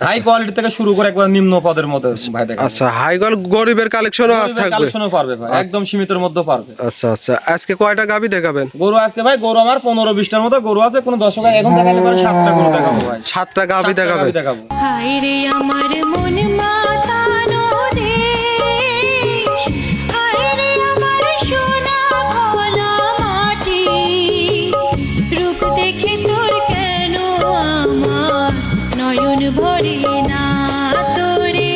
High quality থেকে শুরু করে একবার নিম্ন পদের মধ্যে ভাই দেখেন। আচ্ছা হাই গরিবের কালেকশনও থাকবে, কালেকশনও পারবে ভাই, একদম সীমিতের মধ্যে পারবে। আচ্ছা আচ্ছা, আজকে কয়টা গাবি দেখাবেন? গরু আজকে ভাই গরু আমার 15-20টার মতো গরু আছে, কোন দর্শক এখন দেখালে পরে 7টা গরু দেখাবো ভাই। 7টা গাবি দেখাবেন? দেখাবো। হায় রে আমার মন মাতানো দেশ, হায় রে আমার সোনা ভোলা মাটি, রূপ দেখে তোর কেন আমার নয়ন ভরে না, তোরে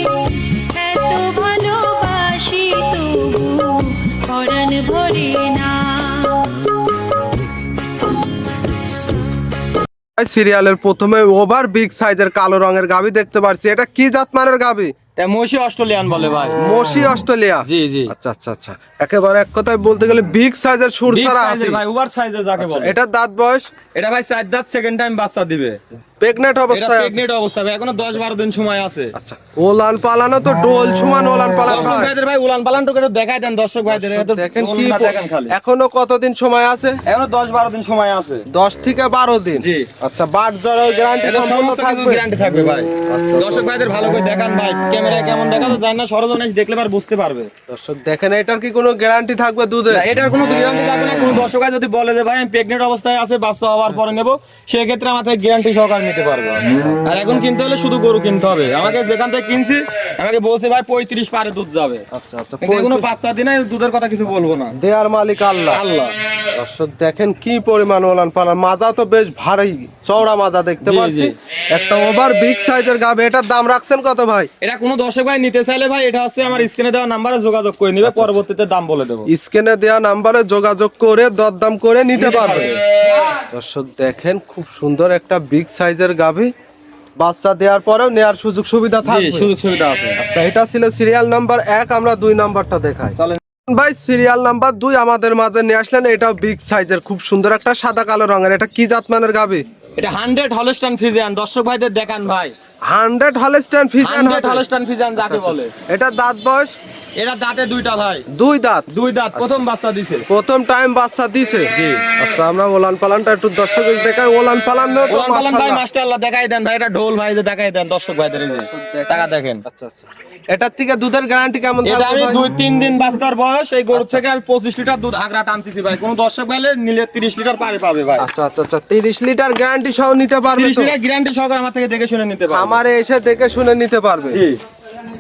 এত ভালোবাসি তবু পরাণ ভরে না। সিরিয়ালের প্রথমে ওভার বিগ সাইজের কালো রঙের গাবি দেখতে পাচ্ছি, এটা কি জাতমানের গাবি? মসি অস্ট্রেলিয়ান বলে ভাই। মসি অস্ট্রেলিয়া? জি জি। আচ্ছা আচ্ছা আচ্ছা, একেবারে এক কথায় বলতে গেলে বিগ সাইজের সুরসারা হাতি ভাই, ওভার সাইজের যাকে বলে। এটা দাঁত বয়স? এটা ভাই 4 দাঁত, সেকেন্ড টাইম বাচ্চা দিবে। প্রেগন্যান্ট এটা অবস্থায় আছে? প্রেগন্যান্ট অবস্থা ভাই, এখনো 10-12 দিন সময় আছে। আচ্ছা, ওলান পালানো তো ডোল সমান ওলান পালান দর্শক ভাই। ভাইদের ভাই উলান পালানটা একটু দেখাই দেন দর্শক ভাইদের, এত দেখেন কি ওলানটা দেখেন খালি। এখনো কতদিন সময় আছে? এখনো 10-12 দিন সময় আছে। 10 থেকে 12 দিন? জি। আচ্ছা, বাট জরাও গ্যারান্টি এটা সম্পূর্ণ সমস্ত কিছু থাকবে? গ্যারান্টি থাকবে ভাই। দর্শক ভাইদের ভালো করে দেখান ভাই, ক্যামেরায় কেমন দেখা যায় না, সরজনে দেখলে পার বুঝতে পারবে। দর্শক দেখেন, এটার কি কোনো গ্যারান্টি থাকবে দুধে? না, এটার কোনো গ্যারান্টি থাকবে না। কোনো দর্শক ভাই যদি বলে যে ভাই আমি প্রেগন্যান্ট অবস্থায় আছে, বাচ্চা হওয়ার পরে নেব, সেই ক্ষেত্রে আমার থেকে গ্যারান্টি সহকারে নিতে পারবো। আর এখন কিনতে হলে শুধু গরু কিনতে হবে। আমাকে যেখান থেকে কিনছি আমাকে বলছে ভাই 35 পারে দুধ যাবে। আচ্ছা আচ্ছা, কোনো বাচ্চা দিনে দুধের কথা কিছু বলবো না। দেয়ার মালিক আল্লাহ। আল্লাহ। দর্শক দেখেন কি পরিমাণ ওলান পালান, মাজা তো বেশ ভারী চওড়া মাজা দেখতে জি, পাচ্ছি। জি। একটা ওভার বিগ সাইজের গাবে, এটার দাম রাখছেন কত ভাই? এটা কোনো দর্শক ভাই নিতে চাইলে ভাই এটা হচ্ছে আমার স্ক্রিনে দেওয়া নাম্বারে যোগাযোগ করে নিবে, পরবর্তীতে দাম বলে দেবো। স্ক্রিনে দেওয়া নাম্বারে যোগাযোগ করে দরদাম করে নিতে পারবে। দর্শক দেখেন, খুব সুন্দর একটা বিগ সাইজের গাভী, বাচ্চা দেওয়ার পরেও নেয়ার সুযোগ সুবিধা জি, থাকবে। সুযোগ সুবিধা আছে। আচ্ছা, এটা ছিল সিরিয়াল নাম্বার 1, আমরা 2 নাম্বারটা দেখাই। চলেন ভাই সিরিয়াল নাম্বার 2 আমাদের মাঝে নিয়ে আসলেন, এটাও বিগ সাইজের খুব সুন্দর একটা সাদা কালো রঙের, এটা কি জাতমানের গাভী? এটা 100 হলস্টাইন ফ্রিজিয়ান। দর্শক ভাইদের দেখান ভাই, 100 হলস্টাইন ফ্রিজিয়ান 100 হলস্টাইন ফ্রিজিয়ান যাকে বলে। এটা দাঁত বয়স? এটা দাঁতে 2টা ভাই। 2 দাঁত? 2 দাঁত, প্রথম বাচ্চা দিছে। প্রথম টাইম বাচ্চা দিছে? জি। আচ্ছা, আমরা ওলান পালানটা একটু দর্শকদের দেখাই। ওলান পালান তো ওলান পালান ভাই মাশাআল্লাহ। মাশাআল্লাহ দেখাই দেন ভাই, এটা ঢোল ভাই যে দেখাই দেন দর্শক ভাইদের, এই যে টাকা দেখেন। আচ্ছা আচ্ছা, এটার থেকে দুধের গ্যারান্টি কেমন এটা থাকবে আমি ভাই? 2-3 দিন বাচ্চার বয়স, এই গরু থেকে আমি 25 লিটার দুধ আগরা টানতেছি ভাই। কোন দর্শক ভাইলে নিলে 30 লিটার পারে পাবে ভাই। আচ্ছা আচ্ছা আচ্ছা, 30 লিটার গ্যারান্টি সহ নিতে পারবে 30 তো? লিটার গ্যারান্টি সহকারে আমার থেকে দেখে শুনে নিতে পারবে। আমারে এসে দেখে শুনে নিতে পারবে? জি।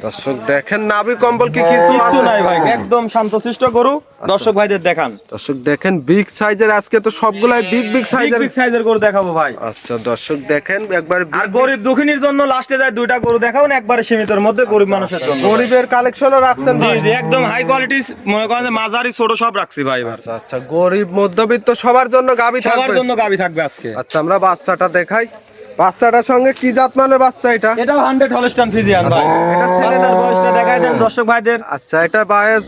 দর্শক দেখেন, নাভি কম্বল কি কিছু কিচ্ছু আছে? নাই ভাই, একদম শান্তশিষ্ট গরু। দর্শক ভাইদের দেখান। দর্শক দেখেন, বিগ সাইজের, আজকে তো সবগুলাই বিগ বিগ সাইজের। বিগ সাইজের গরু দেখাবো ভাই। আচ্ছা দর্শক দেখেন, একবার আর গরিব দুঃখিনীর জন্য লাস্টে যায় 2টা গরু দেখাবো না, একবারে সীমিতের মধ্যে গরিব মানুষের জন্য। গরিবের কালেকশনও রাখছেন জি ভাই? জি, একদম হাই কোয়ালিটি, মনে করেন যে মাঝারি ছোট সব রাখছি ভাই এবার। আচ্ছা আচ্ছা, গরিব মধ্যবিত্ত সবার জন্য গাবি সবার থাকবে? জন্য গাবি থাকবে আজকে। আচ্ছা, আমরা বাচ্চাটা দেখাই। বাচ্চাটার সঙ্গে কি জাতমানের বাচ্চা এটা? এটাও 100 হলস্টাইন ফ্রিজিয়ান ভাই। এটা ছেলে না? বাচ্চার বয়সটা দেখাই দেন দর্শক ভাইদের। আচ্ছা, এটা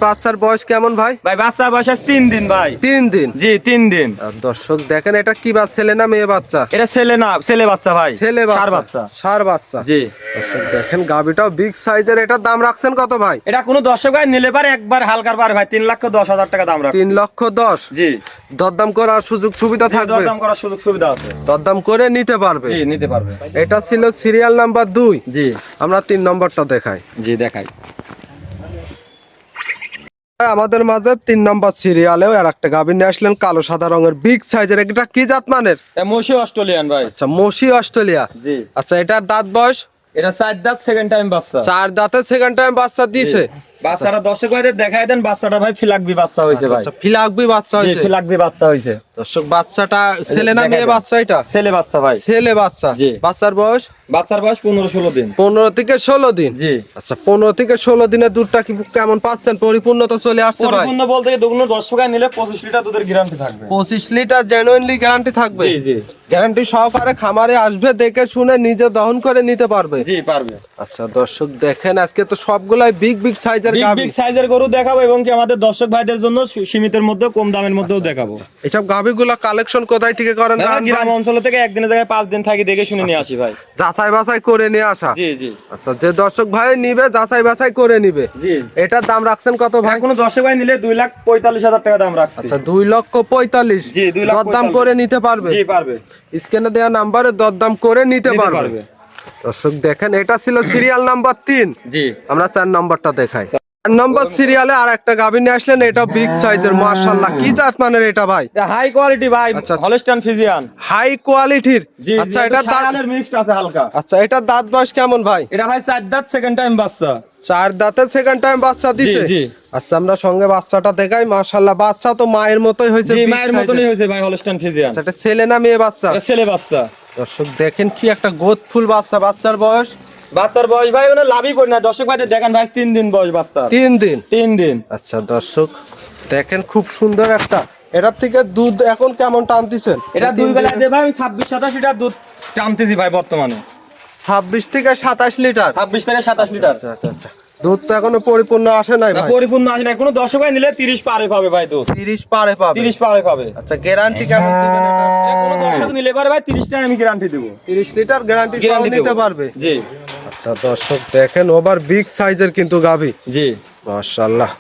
বাচ্চার বয়স কেমন ভাই? ভাই বাচ্চার বয়স 3 দিন ভাই। 3 দিন? জি 3 দিন। আর দর্শক দেখেন, এটা কি ছেলে না মেয়ে বাচ্চা? এটা ছেলে না, ছেলে বাচ্চা ভাই। ছেলে ষাঁড় বাচ্চা? বাচ্চা। ষাঁড় বাচ্চা। জি। দর্শক দেখেন, গাবিটাও বিগ সাইজের, এটার দাম রাখছেন কত ভাই? এটা কোনো দর্শক ভাই নিলে পারে একবার হালকার পারে ভাই 3,10,000 টাকা দাম রাখছি। 3,10,000? জি। দরদাম করার সুযোগ সুবিধা থাকবে? দরদাম করার সুযোগ সুবিধা আছে। দরদাম করে নিতে পারবে? জি, নিতে পারবে। এটা ছিল সিরিয়াল নাম্বার 2। জি আমরা 3 নম্বরটা দেখাই। জি দেখাই। আমাদের মাঝে 3 নম্বর সিরিয়ালেও আর একটা গাভী নিয়ে আসলেন, কালো সাদা রঙের বিগ সাইজের, এটা কি জাতমানের? এটা মসি অস্ট্রেলিয়ান ভাই। আচ্ছা, মসি অস্ট্রেলিয়া? জি। আচ্ছা, এটার দাঁত বয়স? এটা 4 দাঁত, সেকেন্ড টাইম বাচ্চা। 4 দাঁতে সেকেন্ড টাইম বাচ্চা দিয়েছে? বাচ্চাটা দর্শক ভাইদের দেখাই দেন, বাচ্চাটা ভাই ফিলাকবি বাচ্চা হয়েছে ভাই। আচ্ছা, ফিলাকবি বাচ্চা জি, হয়েছে? ফিলাকবি বাচ্চা হয়েছে। দর্শক, বাচ্চাটা ছেলে না দেখাই মেয়ে দেন। বাচ্চা এটা? ছেলে বাচ্চা ভাই। ছেলে বাচ্চা? জি। বাচ্চার বয়স? বাচ্চার বয়স 15-16 দিন। 15 থেকে 16 দিন? জি। আচ্ছা, 15 থেকে 16 দিনের দুধটা কি কেমন পাচ্ছেন? পরিপূর্ণ তো চলে আসছে ভাই? পরিপূর্ণ বলতে কি দুগুলো দর্শক ভাই নিলে 25 লিটার দুধের গ্যারান্টি থাকবে। 25 লিটার জেনুইনলি গ্যারান্টি থাকবে? জি জি গ্যারান্টি সহকারে খামারে আসবে, দেখে শুনে নিজে দহন করে নিতে পারবে? জি পারবে। আচ্ছা দর্শক দেখেন, আজকে তো সবগুলাই বিগ বিগ সাইজের বিগ গাভী। বিগ সাইজের গরু দেখাবো এবং কি আমাদের দর্শক ভাইদের জন্য সীমিতের মধ্যে কম দামের মধ্যেও দেখাবো। এসব গাভীগুলা কালেকশন কোথায় থেকে করেন? আমরা গ্রাম অঞ্চল থেকে একদিনের জায়গায় 5 দিন থাকি, দেখে শুনে নিয়ে আসি ভাই। যাচাই বাছাই করে নিয়ে আসা? জি জি আচ্ছা, যে দর্শক ভাই নিবে যাচাই বাছাই করে নিবে। জি। এটার দাম রাখছেন কত ভাই? কোনো দর্শক ভাই নিলে 2,45,000 টাকা দাম রাখছি। আচ্ছা, 2,45,000? জি, 2,45,000 দরদাম করে নিতে পারবে? জি পারবে। স্ক্রিনে দেওয়া নাম্বারে দরদাম করে নিতে পারবে। দর্শক দেখেন এটা ছিল সিরিয়াল নাম্বার 3। জি আমরা 4 নাম্বারটা দেখাই। 4 নাম্বার সিরিয়ালে আর একটা গাভী নিয়ে আসলেন, এটা বিগ সাইজের, মাশাআল্লাহ কি জাত মানের এটা ভাই? এটা হাই কোয়ালিটি ভাই, আচ্ছা, আচ্ছা। Holstein Friesian. হাই কোয়ালিটির। জি আচ্ছা এটা দাঁত, শায়ালের মিক্সড আছে হালকা। আচ্ছা এটা দাঁত বয়স কেমন ভাই? এটা ভাই 4 দাঁত, সেকেন্ড টাইম বাচ্চা। 4 দাঁতের সেকেন্ড টাইম বাচ্চা দিছে। জি। আচ্ছা আমরা সঙ্গে বাচ্চাটা দেখাই, মাশাআল্লাহ বাচ্চা তো মায়ের মতোই হয়েছে। জি big মায়ের size মতনই এর। হয়েছে ভাই হলস্টাইন ফ্রিজিয়ান। আচ্ছা এটা ছেলে না মেয়ে বাচ্চা? এটা ছেলে বাচ্চা। দর্শক দেখেন কি একটা গোদফুল বাচ্চা। বাচ্চার বয়স? বাচ্চার বয়স ভাই মানে লাভই পড়ে না, দর্শক ভাই দেখেন ভাই 3 দিন বয়স বাচ্চা। 3 দিন। 3 দিন। আচ্ছা দর্শক দেখেন খুব সুন্দর একটা। এটার থেকে দুধ এখন কেমন টানতেছেন? এটা দুই বেলা দিয়ে ভাই আমি 26-27 লিটার দুধ টানতেছি ভাই বর্তমানে। 26 থেকে 27 লিটার। 26 থেকে 27 লিটার। আচ্ছা আচ্ছা আচ্ছা। দুধ তো এখনো পরিপূর্ণ আসে নাই না ভাই। পরিপূর্ণ আসে না, কোনো দর্শক ভাই নিলে 30 পারে পাবে ভাই দুধ। 30 পারে পাবে। 30 পারে পাবে। আচ্ছা গ্যারান্টি কেমন দিবেন এটা? এটা কোনো দর্শক নিলে পারে ভাই 30 টাকা আমি গ্যারান্টি দেব। 30 লিটার গ্যারান্টি সহ গ্যারান্টি নিতে পারবে। জি আচ্ছা দর্শক দেখেন ওভার বিগ সাইজের কিন্তু গাভী, জি। মাশাআল্লাহ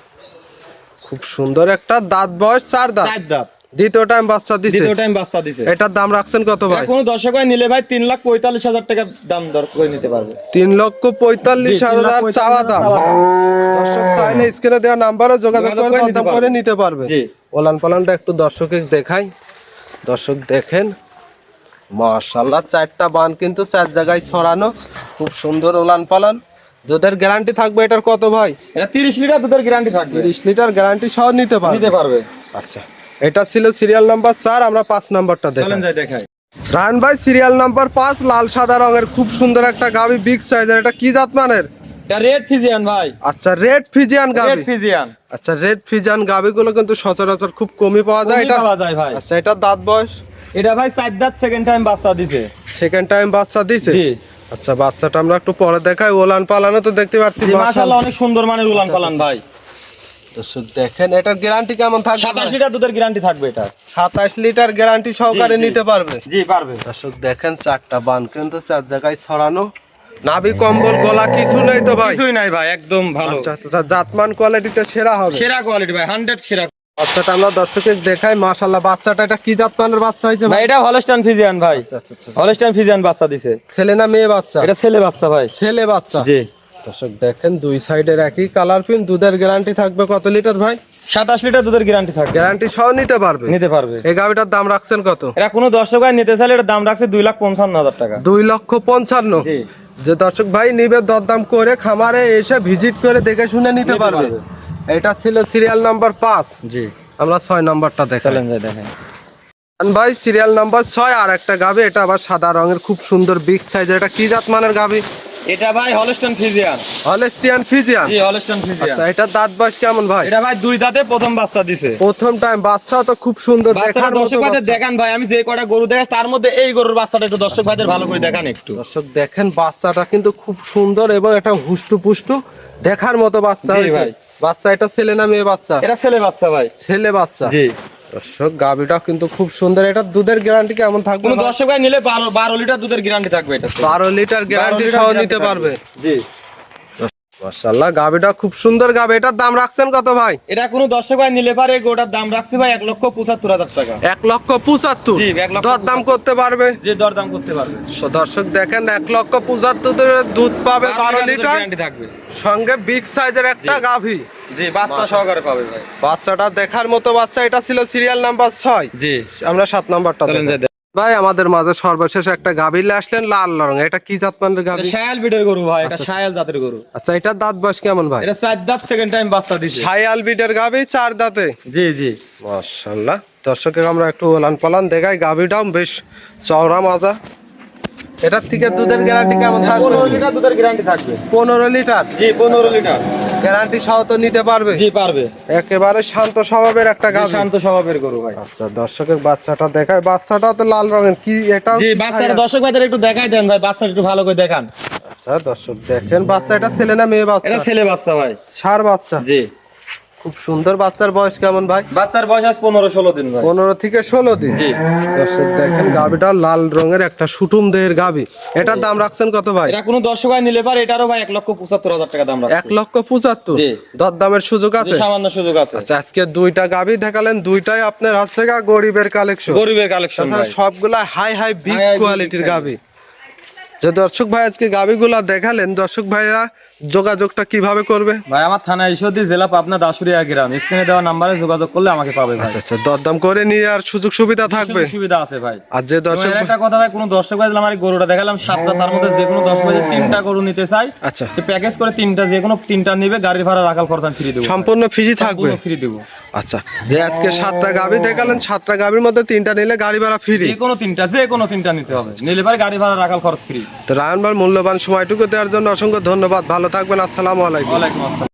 খুব সুন্দর একটা। দাঁত বয়স 4 দাঁত। 4 দাঁত। দ্বিতীয় টাইম বাচ্চা দিছে। দ্বিতীয় টাইম বাচ্চা দিছে। এটার দাম রাখছেন কত ভাই? কোনো দর্শক ভাই নিলে ভাই 3,45,000 টাকা দাম দর করে নিতে পারবে। 3,45,000 চাওয়া দাম। দর্শক চাইলে স্ক্রিনে দেওয়া নাম্বারে যোগাযোগ করে দাম করে নিতে পারবে। জি। ওলান পালানটা একটু দর্শকে দেখাই। দর্শক দেখেন মাশাআল্লাহ 4টা বান কিন্তু 4 জায়গায় ছড়ানো, খুব সুন্দর ওলান পালান। দুধের গ্যারান্টি থাকবে এটার কত ভাই? এটা 30 লিটার দুধের গ্যারান্টি থাকবে। 30 লিটার গ্যারান্টি সহ নিতে নিতে পারবে। আচ্ছা এটা ছিল সিরিয়াল নাম্বার 4, আমরা 5 নাম্বারটা চলেন দেখাই। যাই দেখাই। রায়হান ভাই সিরিয়াল নাম্বার 5, লাল সাদা রঙের খুব সুন্দর একটা গাভী, বিগ সাইজের। এটা কি জাত মানের? এটা রেড ফিজিয়ান ভাই। আচ্ছা রেড ফিজিয়ান রেড গাভী। ফিজিয়ান। আচ্ছা রেড ফিজিয়ান গাভীগুলো কিন্তু সচরাচর খুব কমই পাওয়া যায়। এটা পাওয়া যায় ভাই। আচ্ছা এটা দাঁত বয়স? এটা ভাই 4 দাঁত, সেকেন্ড টাইম বাচ্চা দিছে। সেকেন্ড টাইম বাচ্চা দিছে। জি। আচ্ছা বাচ্চাটা আমরা একটু পরে দেখাই। ওলান পালানো তো দেখতে পাচ্ছি জি, মাশাআল্লাহ। মাশাআল্লাহ অনেক সুন্দর মানের উলান পালান ভাই। দর্শক দেখেন এটার গ্যারান্টি কেমন থাকবে? 27 লিটার দুধের গ্যারান্টি থাকবে এটা। 27 লিটার গ্যারান্টি সহকারে জি, জি। নিতে পারবে। জি পারবে। দর্শক দেখেন 4টা বান কিন্তু 4 জায়গায় ছড়ানো, নাভি কম্বল গলা কিছু নেই তো ভাই? কিছুই নাই ভাই, একদম ভালো। আচ্ছা আচ্ছা জাতমান কোয়ালিটিতে সেরা হবে। সেরা কোয়ালিটি ভাই, 100 সেরা। বাচ্চাটা আমরা দর্শকে দেখাই, মাশাআল্লাহ বাচ্চাটা এটা কি জাতমানের বাচ্চা হয়েছে ভাই ভাই? এটা হলস্টাইন ফিজিয়ান ভাই। আচ্ছা আচ্ছা আচ্ছা। হলস্টাইন ফিজিয়ান বাচ্চা দিছে। ছেলে না মেয়ে বাচ্চা? এটা ছেলে বাচ্চা ভাই। ছেলে বাচ্চা। জি। দর্শক দেখেন দুই সাইডের একই কালার প্রিন্ট। দুধের গ্যারান্টি থাকবে কত লিটার ভাই? 27 লিটার দুধের গ্যারান্টি থাকবে। গ্যারান্টি সহ নিতে পারবে। নিতে পারবে। এই গাভিটার দাম রাখছেন কত? এটা কোনো দর্শক ভাই নিতে চাইলে এটার দাম রাখছে 2,55,000 টাকা। 2,55,000। জি। যে দর্শক ভাই নিবে দরদাম করে খামারে এসে ভিজিট করে দেখে শুনে নিতে নিতে পারবে। পারবে। এটা ছিল সিরিয়াল নাম্বার 5, জি। আমরা 6 নাম্বারটা দেখাই। চলেন যাই দেখেন। ভাই সিরিয়াল নাম্বার 6 আর একটা গাভী, এটা আবার সাদা রঙের খুব সুন্দর বিগ সাইজের। এটা কি জাত মানের গাভী? এটা ভাই হলস্টাইন ফিজিয়ান। Holstein Friesian. জি হলস্টাইন ফিজিয়ান। আচ্ছা এটা দাঁত বয়স কেমন ভাই? এটা ভাই 2 দাঁতে প্রথম বাচ্চা দিছে। প্রথম টাইম বাচ্চা তো খুব সুন্দর বাচ্চাটা দেখার মতো দর্শক ভাইদের বাচ্চা। দেখান ভাই, আমি যে কয়টা গরু দেখাই তার মধ্যে এই গরুর বাচ্চাটা একটু দর্শক ভাইদের ভালো করে দেখান একটু। দর্শক দেখেন বাচ্চাটা কিন্তু খুব সুন্দর এবং এটা হুষ্টু পুষ্টু দেখার মতো বাচ্চা জি হয়েছে। ভাই। বাচ্চা এটা ছেলে না মেয়ে বাচ্চা? এটা ছেলে বাচ্চা ভাই। ছেলে বাচ্চা। জি। দর্শক গাভীটা কিন্তু খুব সুন্দর। এটা দুধের গ্যারান্টি কেমন থাকবে? কোন দর্শক ভাই নিলে 12 লিটার দুধের গ্যারান্টি থাকবে এটা। 12 লিটার গ্যারান্টি সহ নিতে পারবে। জি। মাশাআল্লাহ গাভীটা খুব সুন্দর গাভী। এটার দাম রাখছেন কত ভাই? এটা কোন দর্শক ভাই নিলে পারে গোটার দাম রাখছি ভাই 1,75,000 টাকা। 1,75,000। জি, 1,75,000 দর দাম করতে পারবে। যে দরদাম করতে পারবে। দর্শক দেখেন 1,75,000 দুধ পাবে 12 লিটার গ্যারান্টি থাকবে। সঙ্গে বিগ সাইজের একটা গাভী। জি বাচ্চা সহকারে পাবে ভাই। বাচ্চাটা দেখার মতো বাচ্চা। এটা ছিল সিরিয়াল নাম্বার 6, জি। আমরা 7 নাম্বারটা চলেন দেখাই। যাই ভাই আমাদের মাঝে সর্বশেষ একটা গাভী নিয়ে আসলেন লাল রং। এটা কি জাত মানের এটা গাভী? শায়াল বিটের গরু ভাই, এটা শায়াল জাতের গরু। আচ্ছা এটা দাঁত বয়স কেমন ভাই? এটা 4 দাঁত, সেকেন্ড টাইম বাচ্চা দিছে। ছায়াল বিটের গাভী 4 দাঁতে। জি জি। মাশাআল্লাহ দর্শকের আমরা একটু ওলান পালান দেখাই। গাভীটাও বেশ চওড়া মাজা। এটার থেকে দুধের গ্যারান্টি কেমন থাকবে? 15 লিটার দুধের গ্যারান্টি থাকবে। 15 লিটার জি 15 লিটার গ্যারান্টি সহ তো নিতে পারবে। জি পারবে। একেবারে শান্ত স্বভাবের একটা জি, গাভী। শান্ত স্বভাবের গরু ভাই। আচ্ছা দর্শকের বাচ্চাটা দেখায়। বাচ্চাটা তো লাল রঙের। কি এটাও জি কি বাচ্চাটা ছায়াল? দর্শক ভাইদের একটু দেখাই দেন ভাই, বাচ্চাটা একটু ভালো করে দেখান। আচ্ছা দর্শক দেখেন বাচ্চা এটা ছেলে না মেয়ে বাচ্চা? এটা ছেলে বাচ্চা ভাই। ষাঁড় বাচ্চা। জি। খুব সুন্দর। বাচ্চার বয়স কেমন ভাই? বাচ্চার বয়স আজ 15-16 দিন ভাই। 15 থেকে 16 দিন। জি। দর্শক দেখেন গাভীটা লাল রঙের একটা সুটুম দেহের গাভী। এটার দাম রাখছেন কত ভাই? এটা কোনো দর্শক ভাই নিলে পারে এটারও ভাই 1,75,000 টাকা দাম রাখছে। 1,75,000। জি। দরদামের সুযোগ আছে? জি, সামান্য সুযোগ আছে। আচ্ছা আজকে দুইটা গাভী দেখালেন, দুইটাই আপনার হাত থেকে গরিবের কালেকশন। গরিবের কালেকশন তাছাড়া ভাই। সবগুলা high high big High, high, কোয়ালিটির big গাভী। যে দর্শক ভাই আজকে গাবিগুলা দেখালেন, দর্শক ভাইরা যোগাযোগটা কিভাবে করবে? ভাই আমার থানা ঈশ্বরদী, জেলা পাবনা, দাসুরিয়া গ্রাম। স্ক্রিনে দেওয়া নাম্বারে যোগাযোগ করলে আমাকে পাবে ভাই। আচ্ছা আচ্ছা, দরদাম করে নিয়ে আর সুযোগ সুবিধা থাকবে? সুবিধা আছে ভাই। আর যে দর্শক এবং এর একটা কথা ভাই, কোনো দর্শক ভাই আমার এই গরুটা দেখালাম 7টা, তার মধ্যে যে কোনো দর্শক ভাই 3টা গরু নিতে চাই, আচ্ছা প্যাকেজ করে 3টা, যে কোনো 3টা নিবে, গাড়ির ভাড়া রাখাল খরচ আমি ফ্রি দেবো, সম্পূর্ণ ফ্রি থাকবে? ফ্রি দেবো। আচ্ছা, যে আজকে 7টা গাবি দেখালেন, 7টা গাবির মধ্যে 3টা নিলে গাড়ি ভাড়া ফ্রি? যে কোনো 3টা নিতে হবে, নিলে পরে গাড়ি ভাড়া রাখাল খরচ ফ্রি। তো রায়হান ভাই মূল্যবান সময়টুকু দেওয়ার জন্য অসংখ্য ধন্যবাদ। ভালো থাকবেন, আসসালামু আলাইকুম। ওয়ালাইকুম আসসালাম।